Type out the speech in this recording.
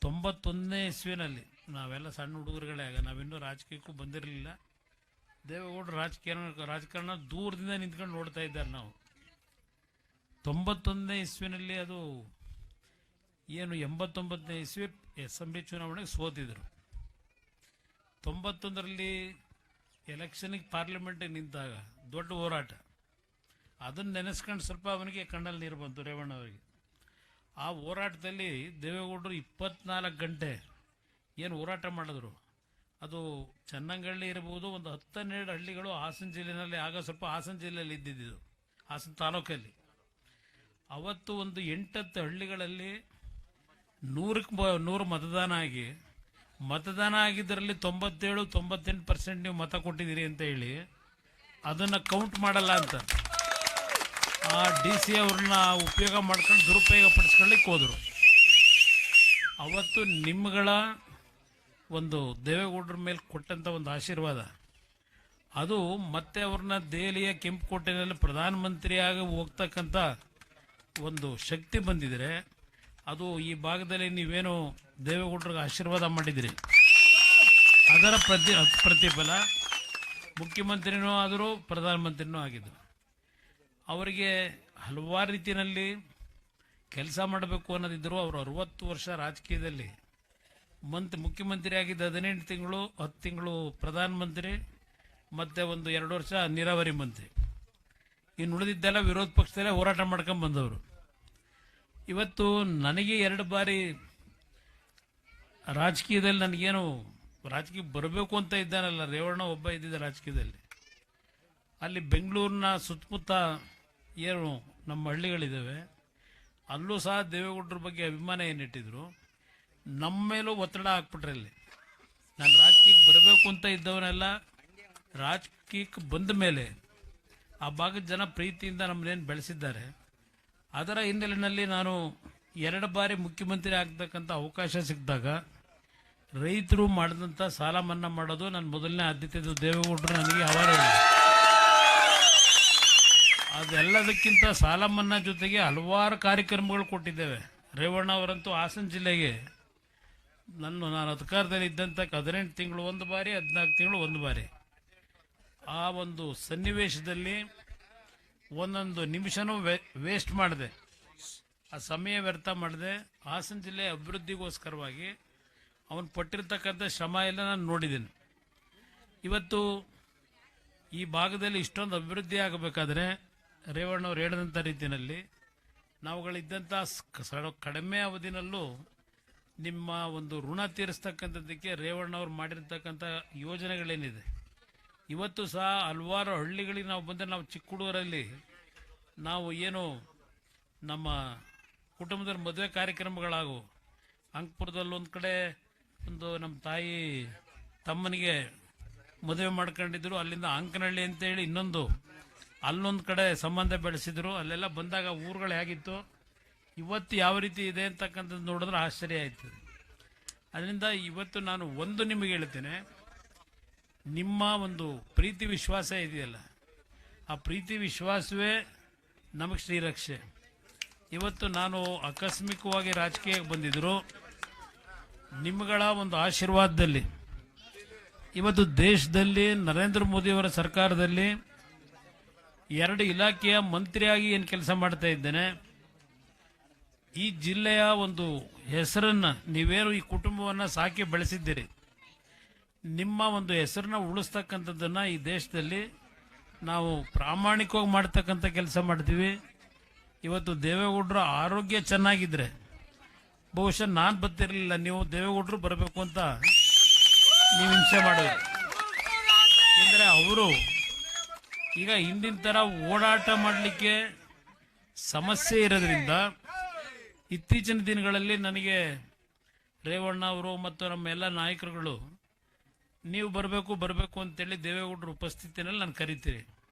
91ನೇ ಇಸ್ವಿನಲ್ಲಿ ನಾವೆಲ್ಲ ಸಣ್ಣ ಹುಡುಗರುಗಳೇ, ಆಗ ನಾವಿನ್ನೂ ರಾಜಕೀಯಕ್ಕೂ ಬಂದಿರಲಿಲ್ಲ. ದೇವೇಗೌಡರು ರಾಜಕಾರಣ ದೂರದಿಂದ ನಿಂತ್ಕೊಂಡು ನೋಡ್ತಾ ಇದ್ದಾರೆ. ನಾವು 91ನೇ ಇಸ್ವಿನಲ್ಲಿ ಅದು ಏನು 89ನೇ ಇಸ್ವಿ ಅಸೆಂಬ್ಲಿ ಚುನಾವಣೆಗೆ ಸೋತಿದ್ರು. 91ರಲ್ಲಿ ಎಲೆಕ್ಷನ್ಗೆ ಪಾರ್ಲಿಮೆಂಟಿಗೆ ನಿಂತಾಗ ದೊಡ್ಡ ಹೋರಾಟ, ಅದನ್ನು ನೆನೆಸ್ಕೊಂಡು ಸ್ವಲ್ಪ ಅವನಿಗೆ ಕಣ್ಣಲ್ಲಿ ನೀರು ಬಂತು ರೇವಣ್ಣ ಅವರಿಗೆ. ಆ ಹೋರಾಟದಲ್ಲಿ ದೇವೇಗೌಡರು 24 ಗಂಟೆ ಏನು ಹೋರಾಟ ಮಾಡಿದ್ರು. ಅದು ಚನ್ನಂಗಳ್ಳಿ ಇರ್ಬೋದು, ಒಂದು 10-12 ಹಳ್ಳಿಗಳು ಹಾಸನ ಜಿಲ್ಲೆಯಲ್ಲಿ, ಆಗ ಸ್ವಲ್ಪ ಹಾಸನ ಜಿಲ್ಲೆಯಲ್ಲಿ ಇದ್ದಿದ್ದು, ಹಾಸನ ತಾಲೂಕಲ್ಲಿ. ಅವತ್ತು ಒಂದು 8-10 ಹಳ್ಳಿಗಳಲ್ಲಿ 100 ಮತದಾನ ಆಗಿದ್ದರಲ್ಲಿ 97-98% ನೀವು ಮತ ಕೊಟ್ಟಿದ್ದೀರಿ ಅಂತ ಹೇಳಿ ಅದನ್ನು ಕೌಂಟ್ ಮಾಡಲ್ಲ ಅಂತ ಆ DC ಅವ್ರನ್ನ ಉಪಯೋಗ ಮಾಡ್ಕೊಂಡು ದುರುಪಯೋಗ ಪಡಿಸ್ಕೊಳ್ಳಿಕ್ಕೆ ಹೋದರು. ಅವತ್ತು ನಿಮ್ಮಗಳ ಒಂದು ದೇವೇಗೌಡರ ಮೇಲೆ ಕೊಟ್ಟಂಥ ಒಂದು ಆಶೀರ್ವಾದ, ಅದು ಮತ್ತೆ ಅವ್ರನ್ನ ದೆಹಲಿಯ ಕೆಂಪುಕೋಟೆಯಲ್ಲಿ ಪ್ರಧಾನಮಂತ್ರಿಯಾಗಿ ಹೋಗ್ತಕ್ಕಂಥ ಒಂದು ಶಕ್ತಿ ಬಂದಿದ್ರೆ, ಅದು ಈ ಭಾಗದಲ್ಲಿ ನೀವೇನು ದೇವೇಗೌಡರಿಗೆ ಆಶೀರ್ವಾದ ಮಾಡಿದಿರಿ ಅದರ ಪ್ರತಿಫಲ ಮುಖ್ಯಮಂತ್ರಿನೂ ಆದರೂ ಪ್ರಧಾನಮಂತ್ರಿನೂ ಆಗಿದ್ದರು. ಅವರಿಗೆ ಹಲವಾರು ರೀತಿಯಲ್ಲಿ ಕೆಲಸ ಮಾಡಬೇಕು ಅನ್ನೋದಿದ್ದರು. ಅವರು 60 ವರ್ಷ ರಾಜಕೀಯದಲ್ಲಿ ಮುಖ್ಯಮಂತ್ರಿ ಆಗಿದ್ದ 18 ತಿಂಗಳು, 10 ತಿಂಗಳು ಪ್ರಧಾನಮಂತ್ರಿ, ಮತ್ತು ಒಂದು 2 ವರ್ಷ ನೀರಾವರಿ ಮಂತ್ರಿ. ಇನ್ನು ಉಳಿದಿದ್ದೆಲ್ಲ ವಿರೋಧ ಪಕ್ಷದಲ್ಲೇ ಹೋರಾಟ ಮಾಡ್ಕೊಂಡು ಬಂದವರು. ಇವತ್ತು ನನಗೆ 2 ಬಾರಿ ರಾಜಕೀಯದಲ್ಲಿ ನನಗೇನು ರಾಜಕೀಯ ಬರಬೇಕು ಅಂತ ಇದ್ದಾನಲ್ಲ, ರೇವಣ್ಣ ಒಬ್ಬ ಇದ್ದಿದ್ದ ರಾಜಕೀಯದಲ್ಲಿ. ಅಲ್ಲಿ ಬೆಂಗಳೂರಿನ ಸುತ್ತಮುತ್ತ ಏನು ನಮ್ಮ ಹಳ್ಳಿಗಳಿದ್ದಾವೆ, ಅಲ್ಲೂ ಸಹ ದೇವೇಗೌಡರ ಬಗ್ಗೆ ಅಭಿಮಾನ ಏನಿಟ್ಟಿದ್ರು. ನಮ್ಮ ಮೇಲೂ ಒತ್ತಡ ಹಾಕ್ಬಿಟ್ರೆ ಅಲ್ಲಿ ನಾನು ರಾಜಕೀಯಕ್ಕೆ ಬರಬೇಕು ಅಂತ ಇದ್ದವನೆಲ್ಲ ರಾಜಕೀಯಕ್ಕೆ ಬಂದ ಮೇಲೆ ಆ ಭಾಗದ ಜನ ಪ್ರೀತಿಯಿಂದ ನಮ್ಮನ್ನೇನು ಬೆಳೆಸಿದ್ದಾರೆ. ಅದರ ಹಿನ್ನೆಲೆಯಲ್ಲಿ ನಾನು 2 ಬಾರಿ ಮುಖ್ಯಮಂತ್ರಿ ಆಗ್ತಕ್ಕಂಥ ಅವಕಾಶ ಸಿಕ್ಕಿದಾಗ ರೈತರು ಮಾಡಿದಂಥ ಸಾಲ ಮನ್ನಾ ಮಾಡೋದು ನನ್ನ ಮೊದಲನೇ ಆದ್ಯತೆ. ದೇವೇಗೌಡರು ನನಗೆ ಅವಾರ ಅದೆಲ್ಲದಕ್ಕಿಂತ ಸಾಲ ಮನ್ನಾ ಜೊತೆಗೆ ಹಲವಾರು ಕಾರ್ಯಕ್ರಮಗಳು ಕೊಟ್ಟಿದ್ದೇವೆ. ರೇವಣ್ಣ ಅವರಂತೂ ಹಾಸನ ಜಿಲ್ಲೆಗೆ ನಾನು ಅಧಿಕಾರದಲ್ಲಿ ಇದ್ದಂಥ 18 ತಿಂಗಳು ಒಂದು ಬಾರಿ, 14 ತಿಂಗಳು ಒಂದು ಬಾರಿ, ಆ ಒಂದು ಸನ್ನಿವೇಶದಲ್ಲಿ ಒಂದೊಂದು ನಿಮಿಷನೂ ವೇಸ್ಟ್ ಮಾಡಿದೆ, ಆ ಸಮಯ ವ್ಯರ್ಥ ಮಾಡಿದೆ. ಹಾಸನ ಜಿಲ್ಲೆ ಅಭಿವೃದ್ಧಿಗೋಸ್ಕರವಾಗಿ ಅವನು ಪಟ್ಟಿರ್ತಕ್ಕಂಥ ಶ್ರಮ ಎಲ್ಲ ನಾನು ನೋಡಿದ್ದೀನಿ. ಇವತ್ತು ಈ ಭಾಗದಲ್ಲಿ ಇಷ್ಟೊಂದು ಅಭಿವೃದ್ಧಿ ಆಗಬೇಕಾದ್ರೆ ರೇವಣ್ಣವ್ರು ಹೇಳಿದಂಥ ರೀತಿಯಲ್ಲಿ ನಾವುಗಳಿದ್ದಂಥ ಕಡಿಮೆ ಅವಧಿನಲ್ಲೂ ನಿಮ್ಮ ಒಂದು ಋಣ ತೀರಿಸ್ತಕ್ಕಂಥದ್ದಕ್ಕೆ ರೇವಣ್ಣವ್ರು ಮಾಡಿರ್ತಕ್ಕಂಥ ಯೋಜನೆಗಳೇನಿದೆ, ಇವತ್ತು ಸಹ ಹಲವಾರು ಹಳ್ಳಿಗಳಿಗೆ ನಾವು ಬಂದರೆ, ನಾವು ಚಿಕ್ಕ ಹುಡುಗರಲ್ಲಿ ನಾವು ಏನು ನಮ್ಮ ಕುಟುಂಬದಲ್ಲಿ ಮದುವೆ ಕಾರ್ಯಕ್ರಮಗಳಾಗು, ಅಂಕಪುರದಲ್ಲಿ ಒಂದು ಕಡೆ ಒಂದು ನಮ್ಮ ತಾಯಿ ತಮ್ಮನಿಗೆ ಮದುವೆ ಮಾಡ್ಕೊಂಡಿದ್ರು, ಅಲ್ಲಿಂದ ಅಂಕನಹಳ್ಳಿ ಅಂತೇಳಿ ಇನ್ನೊಂದು ಅಲ್ಲೊಂದು ಕಡೆ ಸಂಬಂಧ ಬೆಳೆಸಿದ್ರು. ಅಲ್ಲೆಲ್ಲ ಬಂದಾಗ ಊರುಗಳು ಹೇಗಿತ್ತು, ಇವತ್ತು ಯಾವ ರೀತಿ ಇದೆ ಅಂತಕ್ಕಂಥದ್ದು ನೋಡಿದ್ರೆ ಆಶ್ಚರ್ಯ ಆಯ್ತದೆ. ಅದರಿಂದ ಇವತ್ತು ನಾನು ಒಂದು ನಿಮಗೆ ಹೇಳ್ತೇನೆ, ನಿಮ್ಮ ಒಂದು ಪ್ರೀತಿ ವಿಶ್ವಾಸ ಇದೆಯಲ್ಲ, ಆ ಪ್ರೀತಿ ವಿಶ್ವಾಸವೇ ನಮಗೆ ಶ್ರೀರಕ್ಷೆ. ಇವತ್ತು ನಾನು ಆಕಸ್ಮಿಕವಾಗಿ ರಾಜಕೀಯಕ್ಕೆ ಬಂದಿದ್ದರು, ನಿಮ್ಮಗಳ ಒಂದು ಆಶೀರ್ವಾದದಲ್ಲಿ ಇವತ್ತು ದೇಶದಲ್ಲಿ ನರೇಂದ್ರ ಮೋದಿಯವರ ಸರ್ಕಾರದಲ್ಲಿ 2 ಇಲಾಖೆಯ ಮಂತ್ರಿಯಾಗಿ ಏನು ಕೆಲಸ ಮಾಡ್ತಾ ಇದ್ದೇನೆ. ಈ ಜಿಲ್ಲೆಯ ಒಂದು ಹೆಸರನ್ನು, ನೀವೇನು ಈ ಕುಟುಂಬವನ್ನು ಸಾಕಿ ಬೆಳೆಸಿದ್ದೀರಿ, ನಿಮ್ಮ ಒಂದು ಹೆಸರನ್ನ ಉಳಿಸ್ತಕ್ಕಂಥದ್ದನ್ನು ಈ ದೇಶದಲ್ಲಿ ನಾವು ಪ್ರಾಮಾಣಿಕವಾಗಿ ಮಾಡ್ತಕ್ಕಂಥ ಕೆಲಸ ಮಾಡ್ತೀವಿ. ಇವತ್ತು ದೇವೇಗೌಡರ ಆರೋಗ್ಯ ಚೆನ್ನಾಗಿದ್ರೆ ಬಹುಶಃ ನಾನು ಬರ್ತಿರಲಿಲ್ಲ, ನೀವು ದೇವೇಗೌಡರು ಬರಬೇಕು ಅಂತ ನೀವು ಹಿಂಸೆ ಮಾಡೋದು. ಅಂದರೆ ಅವರು ಈಗ ಹಿಂದಿನ ಥರ ಓಡಾಟ ಮಾಡಲಿಕ್ಕೆ ಸಮಸ್ಯೆ ಇರೋದ್ರಿಂದ ಇತ್ತೀಚಿನ ದಿನಗಳಲ್ಲಿ ನನಗೆ ರೇವಣ್ಣ ಅವರು ಮತ್ತು ನಮ್ಮ ಎಲ್ಲ ನಾಯಕರುಗಳು ನೀವು ಬರಬೇಕು ಅಂತೇಳಿ ದೇವೇಗೌಡರ ಉಪಸ್ಥಿತಿನಲ್ಲಿ ನಾನು ಕರಿತೀರಿ.